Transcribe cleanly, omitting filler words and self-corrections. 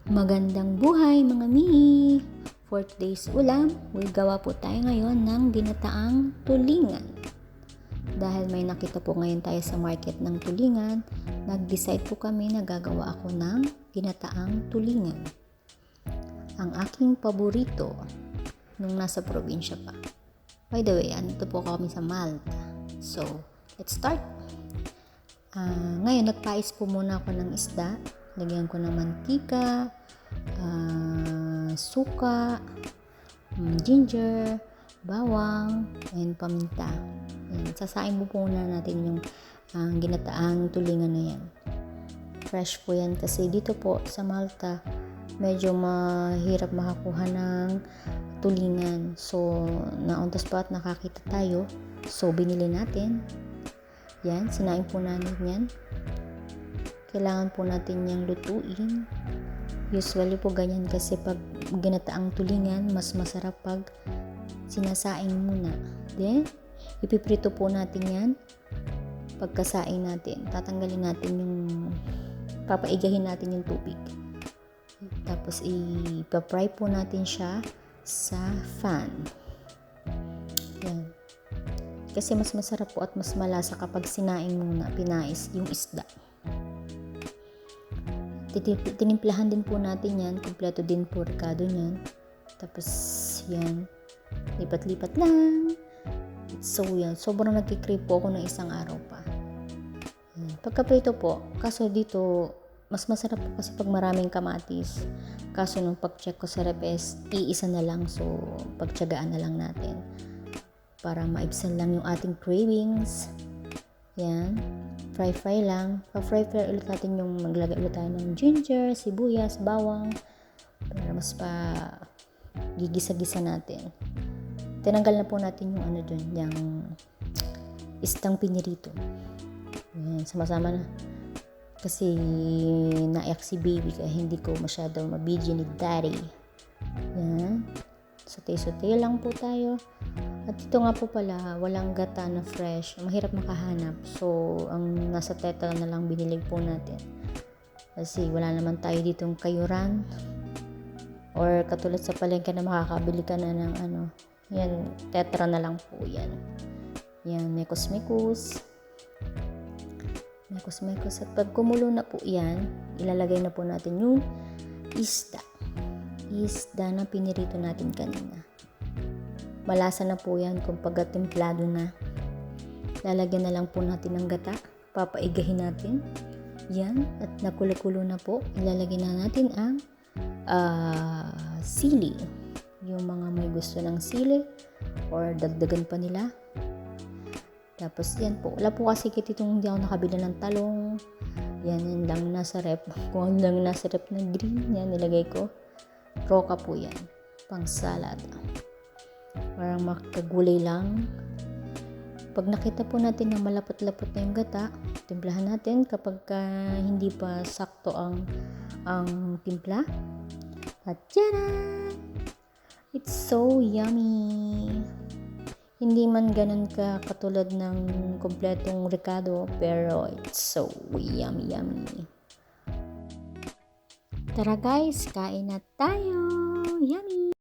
Magandang buhay mga mi! For today's ulam, gawa po tayo ngayon ng ginataang tulingan. Dahil may nakita po ngayon tayo sa market ng tulingan, nag-decide po kami na gagawa ako ng ginataang tulingan. Ang aking paborito nung nasa probinsya pa. By the way, andito po kami sa Malta. So, let's start! Ngayon, nagpais po muna ako ng isda. Lagyan ko ng mantika, suka, ginger, bawang, and paminta. Ayan, sasain po muna natin yung ginataang tulingan na yan. Fresh po yan kasi dito po sa Malta, medyo mahirap makakuha ng tulingan. So, on the spot nakakita tayo. So, binili natin. Yan, sinain po natin yan. Kailangan po natin yung lutuin. Usually po ganyan kasi pag ginataang tulingan, mas masarap pag sinasaing muna. Then, ipiprito po natin yan. Pagkasaing natin, tatanggalin natin papaigahin natin yung tubig. Tapos, ipapry po natin siya sa fan. Yan. Kasi mas masarap po at mas malasa kapag sinaing muna, pinais yung isda. Tinimplahan din po natin yan. Kompleto din po rekado niyan. Tapos, yan. Lipat-lipat lang. So, yan. Sobrang nagkikrave po ako ng isang araw pa. Pagkaprito po, kaso dito, mas masarap po kasi pag maraming kamatis. Kaso nung pag-check ko sa rep is, iisa na lang. So, pagtiyagaan na lang natin. Para maibsan lang yung ating cravings. Yan. Fry lang. Pa-fry ulit natin yung maglagay ulit tayo ng ginger, sibuyas, bawang. Para mas gigisa-gisa natin. Tinanggal na po natin yung yung istang pinirito. Yan, sama-sama na. Kasi naiyak si baby kaya hindi ko masyado mabidyo ni daddy. Yan. Sote-sote lang po tayo. At ito nga po pala, walang gata na fresh. Mahirap makahanap. So, ang nasa tetra na lang binilig po natin. Kasi wala naman tayo ditong kayuran. Or katulad sa palengke na makakabili ka na ng yan, tetra na lang po yan. Yan, mekos-mekos. Mekos-mekos. At pag kumulo na po yan, ilalagay na po natin yung isda. Isda na pinirito natin kanina. Malasa na po yan kung pagkatimplado na. Lalagyan na lang po natin ng gata. Papaigahin natin. Yan. At nakulo-kulo na po. Ilalagyan na natin ang sili. Yung mga may gusto ng sili or dagdagan pa nila. Tapos yan po. Wala po kasi kititong hindi ako nakabili ng talong. Yan lang nasa rep. Kung ano lang nasa rep na green, yan nilagay ko. Roka po yan. Pang salad. Parang makagulay lang. Pag nakita po natin na malapot-lapot na yung gata, timplahan natin kapag hindi pa sakto ang timpla. At yan! It's so yummy! Hindi man ganun katulad ng kompletong recado, pero it's so yummy. Tara guys, kain na tayo! Yummy!